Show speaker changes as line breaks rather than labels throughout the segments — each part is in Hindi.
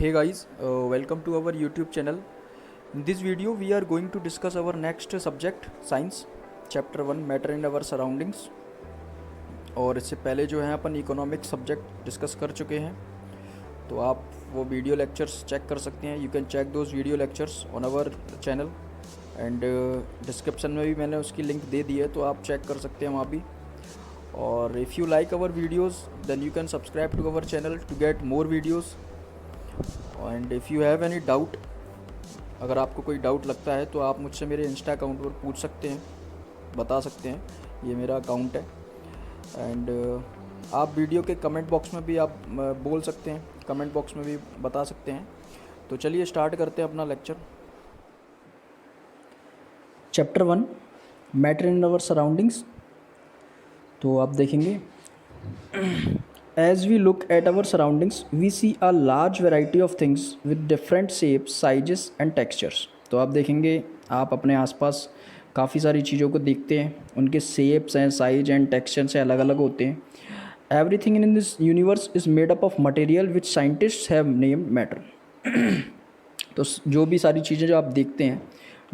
Hey guys, welcome to our YouTube channel. In this video, we are going to discuss our next subject, science, chapter 1, matter in our surroundings. और इससे पहले जो है अपन इकोनॉमिक सब्जेक्ट डिस्कस कर चुके हैं, तो आप वो वीडियो लेक्चर्स चेक कर सकते हैं. You can check those video lectures on our channel and description में भी मैंने उसकी लिंक दे दी है, तो आप चेक कर सकते हैं वहाँ भी. और if you like our videos then you can subscribe to our channel to get more videos. And if you have any doubt, अगर आपको कोई डाउट लगता है तो आप मुझसे मेरे इंस्टा अकाउंट पर पूछ सकते हैं, बता सकते हैं. ये मेरा अकाउंट है. एंड आप वीडियो के कमेंट बॉक्स में भी आप बोल सकते हैं, कमेंट बॉक्स में भी बता सकते हैं. तो चलिए स्टार्ट करते हैं अपना lecture. Chapter 1, matter in our surroundings. तो आप देखेंगे, As we look at our surroundings, we see a large variety of things with different shapes, sizes and textures. तो आप देखेंगे, आप अपने आसपास काफ़ी सारी चीज़ों को देखते हैं, उनके शेप्स हैं, साइज एंड टेक्सचर से अलग अलग होते हैं. Everything in this universe is made up of material which scientists have named matter. तो जो भी सारी चीज़ें जो आप देखते हैं,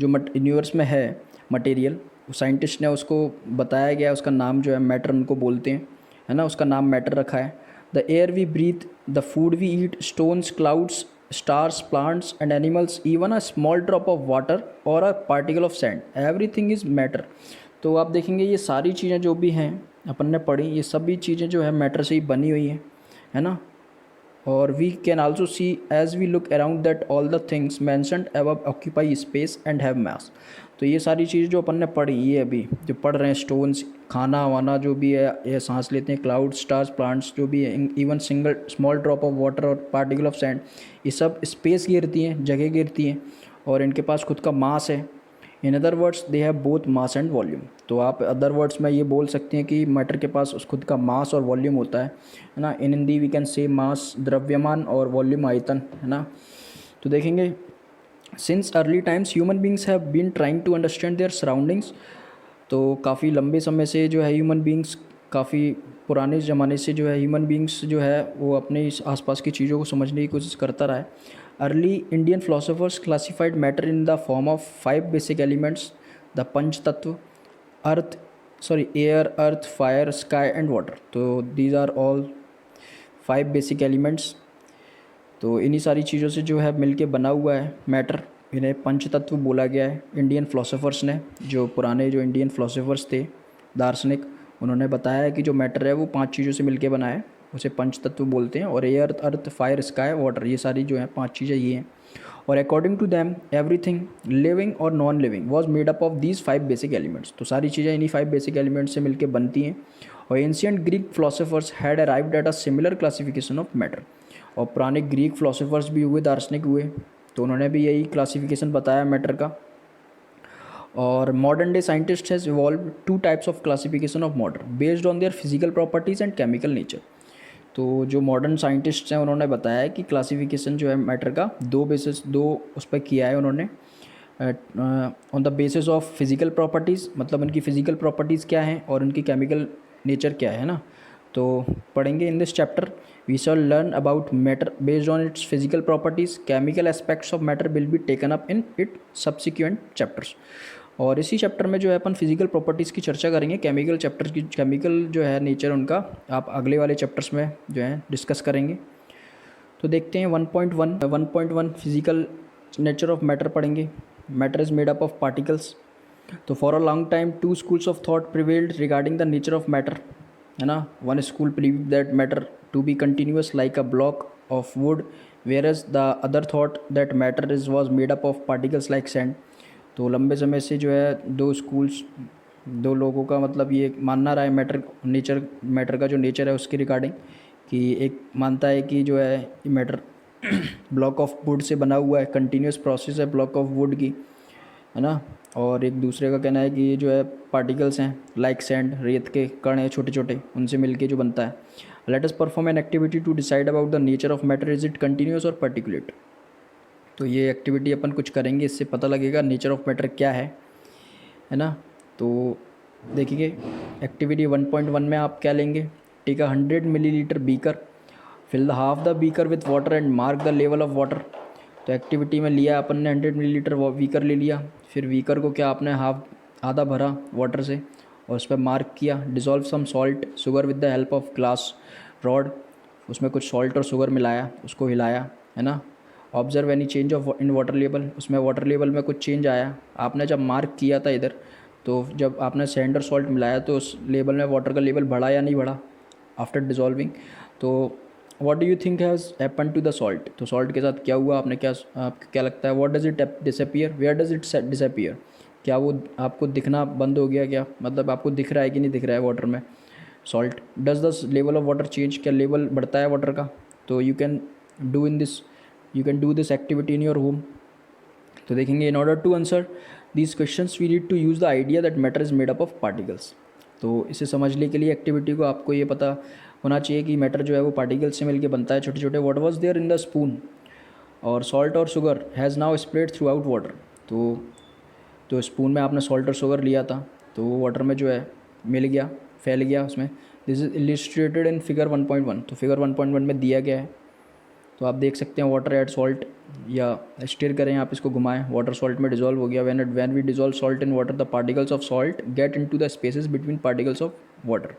जो यूनिवर्स में है मटेरियल, साइंटिस्ट ने उसको बताया गया, उसका नाम जो है मैटर उनको बोलते हैं, है ना. उसका नाम मैटर रखा है. The air we breathe, the food we eat, stones, clouds, stars, plants and animals, even a small drop of water or a particle of sand, everything is matter. तो आप देखेंगे ये सारी चीज़ें जो भी हैं अपन ने पढ़ी, ये सभी चीज़ें जो है मैटर से ही बनी हुई हैं, है ना. और we can also see as we look around that all the things mentioned above occupy space and have mass. तो ये सारी चीज़ें जो अपन ने पढ़ी, ये अभी जो पढ़ रहे हैं, स्टोन्स, खाना वाना जो भी है, ये सांस लेते हैं, क्लाउड, स्टार्स, प्लांट्स जो भी है, even single small drop of water और पार्टिकल ऑफ सैंड, ये सब स्पेस गिरती हैं, जगह गिरती हैं, और इनके पास खुद का मास है. In other words they have both mass and volume. तो आप अदर वर्ड्स में ये बोल सकते हैं कि मैटर के पास उस खुद का मास और वॉल्यूम होता है ना. इन हिंदी वी कैन से मास द्रव्यमान और वॉल्यूम आयतन, है ना. तो देखेंगे, since early times human beings have been trying to understand their surroundings. तो काफ़ी लंबे समय से जो है ह्यूमन बींग्स, काफ़ी पुराने ज़माने से जो है ह्यूमन बींग्स जो है वो अपने इस आसपास की चीज़ों को समझने की कोशिश करता रहा है. Early Indian philosophers classified matter in the form of 5 basic elements, the panch tattva, air, earth, fire, sky and water. तो these are all 5 basic elements. तो इन्हीं सारी चीज़ों से जो है मिलके बना हुआ है मैटर. इन्हें पंच तत्व बोला गया है इंडियन फिलोसोफर्स ने. जो पुराने जो इंडियन फिलोसोफर्स थे, दार्शनिक, उन्होंने बताया है कि जो मैटर है वो 5 चीज़ों से मिलके बना है, उसे पंच तत्व बोलते हैं. और air, earth, fire, sky, water, ये सारी जो है 5 चीज़ें ये हैं. और according to them everything living और non living was made up of these 5 basic elements. तो सारी चीज़ें इन्हीं 5 बेसिक एलिमेंट्स से मिलकर बनती हैं. और ancient Greek philosophers had arrived at a similar classification of matter. और पुराने ग्रीक फिलोसोफर्स भी हुए, दार्शनिक हुए, तो उन्होंने भी यही क्लासिफिकेशन बताया मैटर का. और modern day scientist has evolve 2 types of classification of matter based on their physical properties and chemical nature. तो जो मॉडर्न साइंटिस्ट्स हैं उन्होंने बताया है कि क्लासिफिकेशन जो है मैटर का 2 उस पर किया है उन्होंने. On the basis of physical properties, मतलब उनकी फ़िज़िकल प्रॉपर्टीज़ क्या हैं और उनकी केमिकल नेचर क्या है ना. तो पढ़ेंगे in this chapter we shall learn about matter based on its physical properties. Chemical aspects of matter will be taken up in it subsequent chapters. और इसी चैप्टर में जो है अपन फिजिकल प्रॉपर्टीज़ की चर्चा करेंगे. केमिकल चैप्टर की, केमिकल जो है नेचर उनका, आप अगले वाले चैप्टर्स में जो है डिस्कस करेंगे. तो देखते हैं 1.1 फिजिकल नेचर ऑफ मैटर पढ़ेंगे. Matter is made up of particles. तो for a long time 2 schools of thought prevailed regarding the nature of matter, है ना. One school believe that matter to be continuous like a block of wood, whereas the other thought that matter is was made up of particles like sand. तो लंबे समय से जो है 2 स्कूल्स, 2 लोगों का मतलब ये मानना रहा है मैटर का जो नेचर है उसके रिगार्डिंग, कि एक मानता है कि जो है matter block of would say बना हुआ है, कंटिन्यूस प्रोसेस है ब्लॉक ऑफ वुड की, है ना. और एक दूसरे का कहना है कि ये जो है पार्टिकल्स हैं लाइक सैंड, रेत के कण हैं छोटे छोटे, उनसे मिलके जो बनता है. Let us perform an activity to decide about the nature of matter, is it continuous और पार्टिकुलेट. तो ये एक्टिविटी अपन कुछ करेंगे, इससे पता लगेगा नेचर ऑफ मैटर क्या है ना. तो देखिए एक्टिविटी 1.1 में आप क्या लेंगे, take a 100 millilitre beaker, fill the half the beaker with water and mark the level of water. तो एक्टिविटी में लिया अपन ने 100 मिलीलीटर बीकर ले लिया, फिर बीकर को क्या आपने हाफ आधा भरा वाटर से और उस पर मार्क किया। Dissolve some salt sugar with the help of glass rod, उसमें कुछ सॉल्ट और शुगर मिलाया, उसको हिलाया, है ना। Observe any change of in water level, उसमें वाटर लेवल में कुछ चेंज आया। आपने जब मार्क किया था इधर, तो जब आपने सैंड और सॉल्ट मिलाया तो उस लेवल में वाटर का लेवल बढ़ा या नहीं बढ़ा आफ्टर डिज़ोल्विंग। तो what do you think has happen to the salt, तो सॉल्ट के साथ क्या हुआ, आपने आपको क्या लगता है, what does it disappear, where does it disappear, क्या वो आपको दिखना बंद हो गया क्या, मतलब आपको दिख रहा है कि नहीं दिख रहा है वाटर में salt. Does the level of water change, क्या लेवल बढ़ता है वाटर का। तो you can do this activity in your home. तो देखेंगे in order to answer these questions we need to use the idea that matter is made up of particles. तो इसे समझने के लिए एक्टिविटी को आपको ये पता होना चाहिए कि मैटर जो है वो पार्टिकल्स से मिलकर बनता है, छोटे छोटे। What was there in the spoon, और सॉल्ट और sugar has now spread throughout water. तो स्पून में आपने सॉल्ट और शुगर लिया था, तो वो वाटर में जो है मिल गया, फैल गया उसमें। This is illustrated in figure 1.1। तो फिगर 1.1 में दिया गया है, तो आप देख सकते हैं वाटर एड सॉल्ट, या स्टिर करें आप इसको घुमाएं, वाटर सॉल्ट में डिजोल्व हो गया। When we dissolve salt in water the particles of salt get into the spaces between particles of water.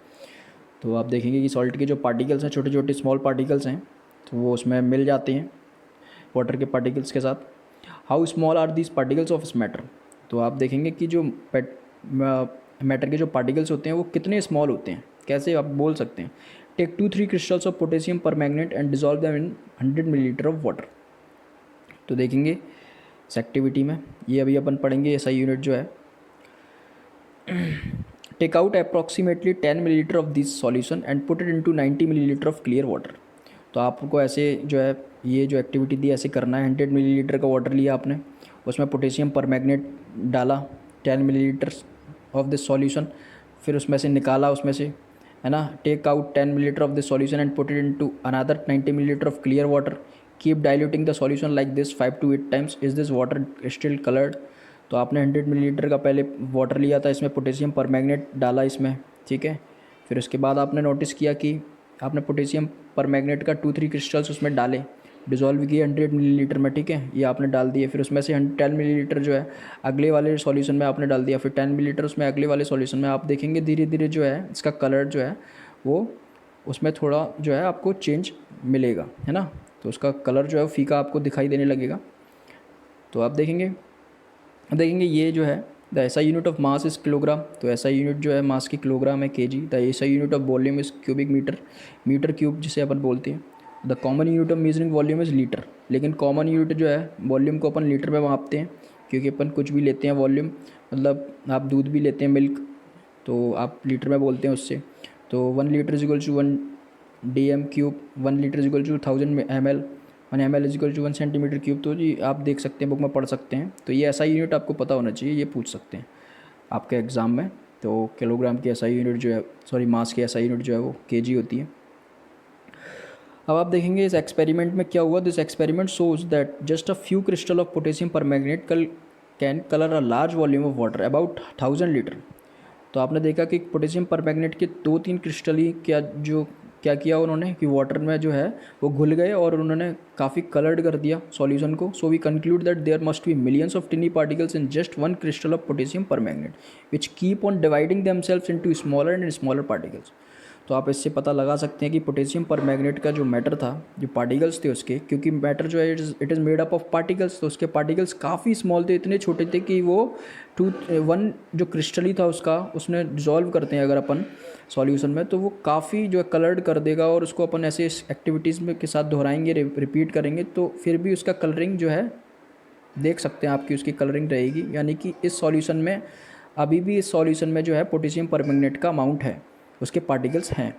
तो आप देखेंगे कि सॉल्ट के जो पार्टिकल्स हैं, छोटे छोटे स्मॉल पार्टिकल्स हैं, तो वो उसमें मिल जाते हैं वाटर के पार्टिकल्स के साथ। How small are these particles of matter, तो आप देखेंगे कि जो मैटर के जो पार्टिकल्स होते हैं वो कितने स्मॉल होते हैं, कैसे आप बोल सकते हैं। टेक 2-3 क्रिस्टल्स ऑफ पोटेशियम पर magnet and dissolve them in 100 millilitre of water. तो देखेंगे इस एक्टिविटी में, ये अभी अपन पढ़ेंगे ऐसा यूनिट जो है। Take out approximately 10 millilitre of this solution and put it into 90 millilitre of clear water. तो आपको ऐसे जो है ये जो एक्टिविटी दी ऐसे करना है। 100 मिलीलीटर का वाटर लिया आपने, उसमें पोटेशियम पर मैग्नेट डाला 10 मिलीलीटर ऑफ दिस सॉल्यूशन, फिर उसमें से निकाला उसमें से, है ना। Take out 10 millilitre of this solution and put it into another 90 millilitre of clear water. Keep diluting the solution like this 5 to 8 times. Is this water still coloured. तो आपने 100 मिलीलीटर का पहले वाटर लिया था, इसमें पोटेशियम पर मैग्नेट डाला इसमें, ठीक है। फिर उसके बाद आपने नोटिस किया कि आपने पोटेशियम पर मैग्नेट का 2-3 क्रिस्टल्स उसमें डाले, डिज़ोल्व किए 100 मिलीलीटर में, ठीक है, ये आपने डाल दिए। फिर उसमें से 10 मिलीलीटर जो है अगले वाले सॉल्यूशन में आपने डाल दिया, फिर 10 मिलीलीटर उसमें अगले वाले सॉल्यूशन में। आप देखेंगे धीरे धीरे जो है इसका कलर जो है वो उसमें थोड़ा जो है आपको चेंज मिलेगा, है ना। तो उसका कलर जो है फीका आपको दिखाई देने लगेगा। तो आप देखेंगे ये जो है the SI unit of mass is kilogram. तो एसआई यूनिट जो है मास की किलोग्राम है KG. The SI unit of volume is cubic metre cube जिसे अपन बोलते हैं। The common unit of measuring volume is litre. लेकिन कॉमन यूनिट जो है वॉल्यूम को अपन लीटर में मापते हैं, क्योंकि अपन कुछ भी लेते हैं वॉल्यूम, मतलब आप दूध भी लेते हैं मिल्क, तो आप लीटर में बोलते हैं उससे। तो 1 litre is equal to 1 DM cube, 1 litre is equal to 1000 ml, 1 ml is equal to 1 centimetre cube. तो जी आप देख सकते हैं, बुक में पढ़ सकते हैं। तो ये एसआई यूनिट आपको पता होना चाहिए, ये पूछ सकते हैं आपके एग्ज़ाम में। तो किलोग्राम की एसआई यूनिट जो है, सॉरी मास की एसआई यूनिट जो है वो केजी होती है। अब आप देखेंगे इस एक्सपेरिमेंट में क्या हुआ। This experiment shows that just a few crystal of potassium permanganate can colour a large volume of water about 1000 litre. तो आपने देखा कि पोटेशियम पर मैग्नेट के 2-3 क्रिस्टल ही क्या किया उन्होंने कि वाटर में जो है वो घुल गए और उन्होंने काफ़ी कलर्ड कर दिया सॉल्यूशन को। So we conclude that there must be millions of tiny particles in just 1 crystal of potassium permanganate which keep on dividing themselves into smaller and smaller particles. तो आप इससे पता लगा सकते हैं कि पोटेशियम पर मैग्नेट का जो मैटर था, जो पार्टिकल्स थे उसके, क्योंकि मैटर जो है it is made up of particles, तो उसके पार्टिकल्स काफ़ी स्मॉल थे, इतने छोटे थे कि वो 1 जो क्रिस्टली था उसका उसने डिज़ोल्व करते हैं अगर अपन सॉल्यूशन में, तो वो काफ़ी जो है कलर्ड कर देगा। और उसको अपन ऐसे एक्टिविटीज़ में के साथ दोहराएंगे, रिपीट करेंगे, तो फिर भी उसका कलरिंग जो है देख सकते हैं आपकी उसकी कलरिंग रहेगी। यानी कि इस सॉल्यूशन में अभी भी इस सॉल्यूशन में जो है पोटेशियम परमैंगनेट का अमाउंट है, उसके पार्टिकल्स हैं।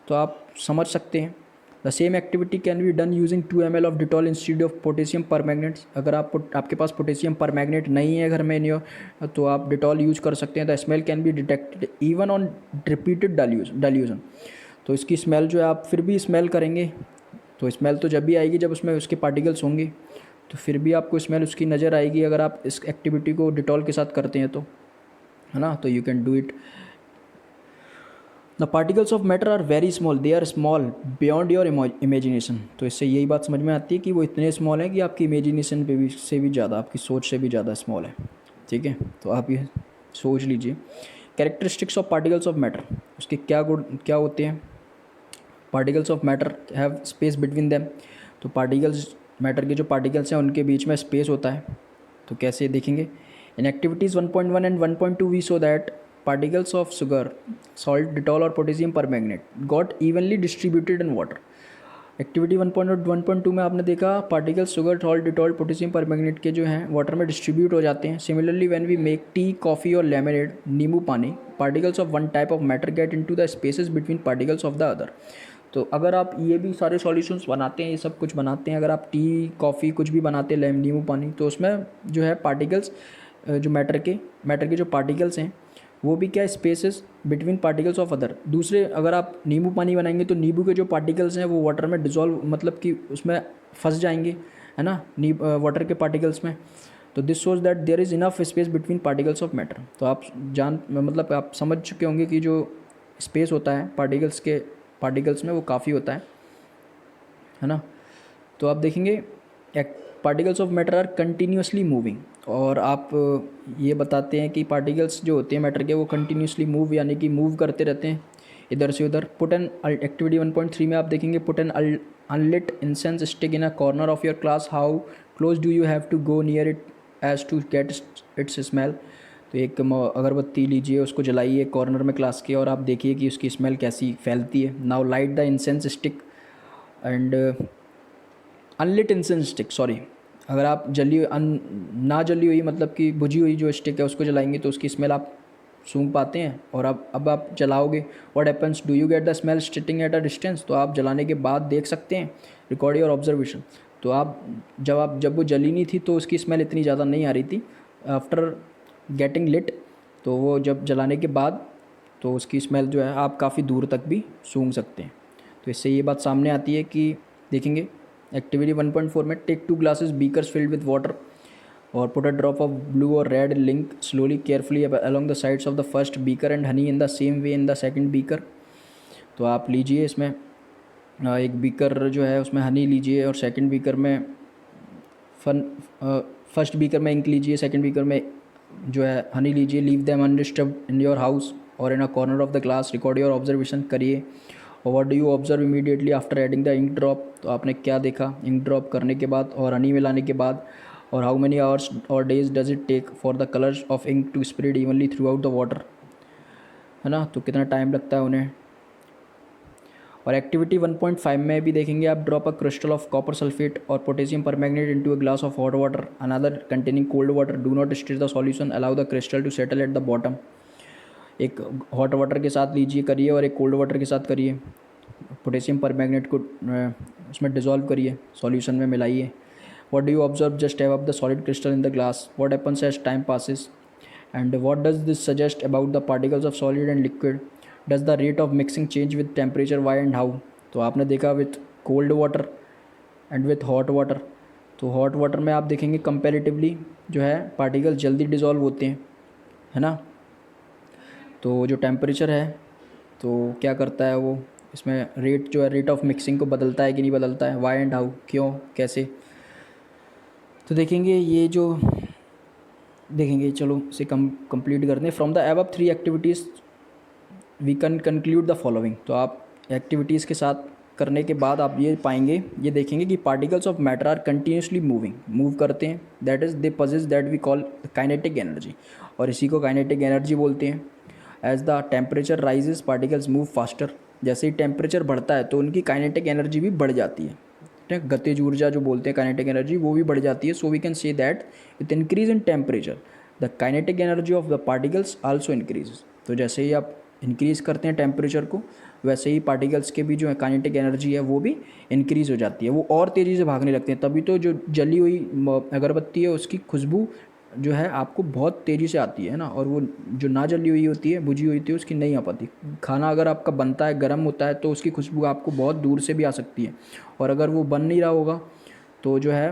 तो आप समझ सकते हैं the same activity can be done using 2 ml of Dettol instead of potassium permanganates. अगर आपके पास पोटेशियम परमैंगनेट नहीं है घर में तो आप डिटॉल यूज कर सकते हैं। The smell can be detected even on repeated dilution. तो इसकी स्मेल जो है आप फिर भी स्मेल करेंगे, तो स्मेल तो जब भी आएगी जब उसमें उसके पार्टिकल्स होंगे, तो फिर भी आपको स्मेल उसकी नज़र आएगी अगर आप इस एक्टिविटी को डिटॉल के साथ करते हैं तो, है ना। तो you can do it. The particles of matter are very small, they are small beyond your imagination. तो इससे यही बात समझ में आती है कि वो इतने स्मॉल हैं कि आपकी इमेजिनेशन पे भी से भी ज़्यादा, आपकी सोच से भी ज़्यादा स्मॉल है। ठीक है, तो आप ये सोच लीजिए। Characteristics of particles of matter, उसके क्या गुण क्या होते हैं। Particles of matter have space between them. तो पार्टिकल्स, मैटर के जो पार्टिकल्स हैं उनके बीच में स्पेस होता है। तो कैसे देखेंगे। In activities 1.1 and 1.2 we saw that particles of sugar, salt, Dettol और potassium permanganate got evenly distributed in water। Activity 1.1 और 1.2 में आपने देखा particles sugar, salt, Dettol, potassium permanganate के जो हैं वाटर में डिस्ट्रीब्यूट हो जाते हैं। Similarly when we make tea, coffee और लेमनेड, नींबू पानी, particles of one type of matter get into the spaces between particles of the other. तो अगर आप ये भी सारे सॉल्यूशंस बनाते हैं, ये सब कुछ बनाते हैं, अगर आप टी, कॉफ़ी कुछ भी बनाते हैं, नींबू पानी, तो उसमें जो है पार्टिकल्स, जो मैटर के जो पार्टिकल्स हैं वो भी क्या, spaces between particles of other. दूसरे अगर आप नींबू पानी बनाएंगे तो नींबू के जो पार्टिकल्स हैं वो वाटर में डिजॉल्व, मतलब कि उसमें फंस जाएंगे, है ना, वाटर के पार्टिकल्स में। तो this shows that there is enough space between particles of matter. तो आप मतलब आप समझ चुके होंगे कि जो स्पेस होता है पार्टिकल्स में वो काफ़ी होता है ना। तो आप देखेंगे particles of matter are continuously moving, और आप ये बताते हैं कि पार्टिकल्स जो होते हैं मैटर के वो कंटिन्यूसली मूव, यानी कि मूव करते रहते हैं इधर से उधर। पुट एन, एक्टिविटी 1.3 में आप देखेंगे put an unlit incense stick in a corner of your class, how close do you have to go near it as to get its smell. तो एक अगरबत्ती लीजिए, उसको जलाइए कॉर्नर में क्लास के, और आप देखिए कि उसकी स्मेल कैसी फैलती है। Now light the incense stick and unlit incense stick, sorry, अगर आप ना जली हुई, मतलब कि बुझी हुई जो स्टिक है उसको जलाएंगे तो उसकी स्मेल आप सूंघ पाते हैं। और अब आप जलाओगे, what happens, do you get the smell sitting at a distance. तो आप जलाने के बाद देख सकते हैं, रिकॉर्ड योर ऑब्जर्वेशन। तो आप जब वो जली नहीं थी तो उसकी स्मेल इतनी ज़्यादा नहीं आ रही थी। आफ्टर गेटिंग लिट, तो वो जब जलाने के बाद तो उसकी स्मेल जो है आप काफ़ी दूर तक भी सूंघ सकते हैं। तो इससे ये बात सामने आती है कि देखेंगे एक्टिविटी 1.4 में take 2 glasses beakers filled with water और put a drop of blue और red ink slowly carefully along the sides of the first beaker and honey in the same way in the second beaker. तो आप लीजिए इसमें एक बीकर जो है उसमें हनी लीजिए, और सेकंड बीकर में फर्स्ट बीकर में इंक लीजिए, सेकंड बीकर में जो है हनी लीजिए। Leave them undisturbed in your house और in a corner of the class, record your observation करिए। और what do you observe immediately after adding the ink drop. तो आपने क्या देखा इंक ड्रॉप करने के बाद और हनी मिलाने के बाद। और how many hours or days does it take for the colours of ink to spread evenly throughout the water, है ना। तो कितना टाइम लगता है उन्हें। और एक्टिविटी 1.5 में भी देखेंगे आप drop a crystal of copper sulphate और potassium permanganate into a glass of hot water, another containing cold water, do not stir the solution, allow the crystal to settle at the bottom. एक हॉट वाटर के साथ लीजिए करिए और एक कोल्ड वाटर के साथ करिए। पोटेशियम परमैंगनेट को उसमें डिज़ोल्व करिए, सॉल्यूशन में मिलाइए। What do you observe, just have up the solid crystal in the glass, what happens as time passes, and what does this suggest about the particles of solid and liquid, does the rate of mixing change with temperature, why and how. तो आपने देखा with cold water and with hot water. तो हॉट वाटर में आप देखेंगे कंपेरेटिवली जो है पार्टिकल्स जल्दी डिज़ोल्व होते हैं, है ना। तो जो टेम्परेचर है तो क्या करता है वो, इसमें रेट जो है रेट ऑफ मिक्सिंग को बदलता है कि नहीं बदलता है, वाई एंड हाउ, क्यों, कैसे। तो देखेंगे ये जो देखेंगे, चलो इसे कंप्लीट करते हैं। From the above 3 activities we can conclude the following. तो आप एक्टिविटीज़ के साथ करने के बाद आप ये पाएंगे, ये देखेंगे कि particles of matter are continuously move करते हैं, that is they possess that we call kinetic energy, और इसी को काइनेटिक एनर्जी बोलते हैं। As the temperature rises particles move faster, जैसे ही टेम्परेचर बढ़ता है तो उनकी काइनेटिक एनर्जी भी बढ़ जाती है, ठीक है, गतिज ऊर्जा जो बोलते हैं काइनेटिक एनर्जी, वो भी बढ़ जाती है। So we can say that with increase in temperature the kinetic energy of the particles also increases. तो जैसे ही आप इंक्रीज़ करते हैं टेम्परेचर को, वैसे ही पार्टिकल्स के भी जो है काइनेटिक एनर्जी है वो भी इंक्रीज़ हो जाती है, वो और तेज़ी से भागने लगते हैं। तभी तो जो जली हुई अगरबत्ती है उसकी खुशबू जो है आपको बहुत तेज़ी से आती है ना, और वो जो ना जली हुई होती है, बुझी हुई होती है, उसकी नहीं आ पाती। खाना अगर आपका बनता है, गर्म होता है, तो उसकी खुशबू आपको बहुत दूर से भी आ सकती है, और अगर वो बन नहीं रहा होगा तो जो है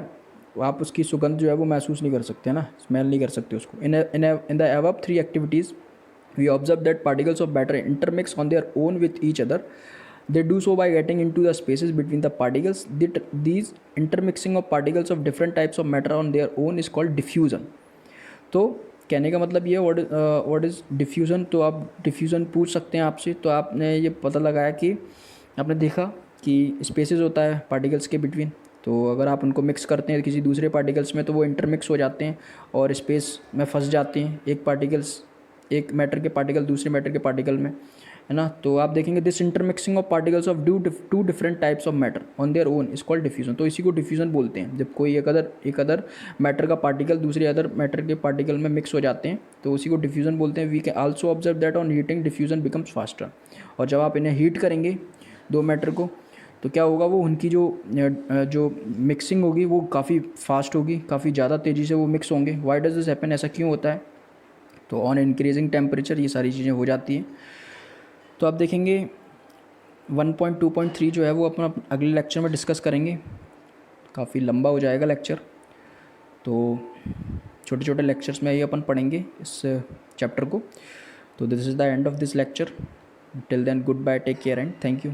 आप उसकी सुगंध जो है वो महसूस नहीं कर सकते, ना, स्मेल नहीं कर सकते उसको। In the above 3 activities We observe that particles of matter intermix on their own with each other. They do so by getting into the spaces between the particles. These intermixing of particles of different types of matter on their own is called diffusion. तो कहने का मतलब ये व्हाट इज़ डिफ्यूज़न। तो आप डिफ्यूज़न पूछ सकते हैं आपसे। तो आपने ये पता लगाया कि आपने देखा कि स्पेसेस होता है पार्टिकल्स के बिटवीन, तो अगर आप उनको मिक्स करते हैं किसी दूसरे पार्टिकल्स में तो वो इंटरमिक्स हो जाते हैं और स्पेस में फंस जाते हैं। एक मैटर के पार्टिकल दूसरे मैटर के पार्टिकल में, है ना। तो आप देखेंगे this intermixing of particles of two different types of matter on their own is called diffusion. तो इसी को डिफ्यूजन बोलते हैं, जब कोई एक अदर मैटर का पार्टिकल दूसरे अदर मैटर के पार्टिकल में मिक्स हो जाते हैं तो उसी को डिफ्यूजन बोलते हैं। We can also observe that on heating diffusion becomes faster. और जब आप इन्हें हीट करेंगे दो मैटर को तो क्या होगा, वो उनकी जो मिक्सिंग होगी वो काफ़ी फास्ट होगी, काफ़ी ज़्यादा तेज़ी से वो मिक्स होंगे। वाई डज दिस हैपन, ऐसा क्यों होता है? तो ऑन इंक्रीजिंग टेम्परेचर ये सारी चीज़ें हो जाती हैं। तो आप देखेंगे 1.2.3 जो है वो अपना अगले लेक्चर में डिस्कस करेंगे। काफ़ी लंबा हो जाएगा लेक्चर, तो छोटे छोटे लेक्चर्स में ही अपन पढ़ेंगे इस चैप्टर को। तो this is the end of this lecture. Till then goodbye, take care and thank you.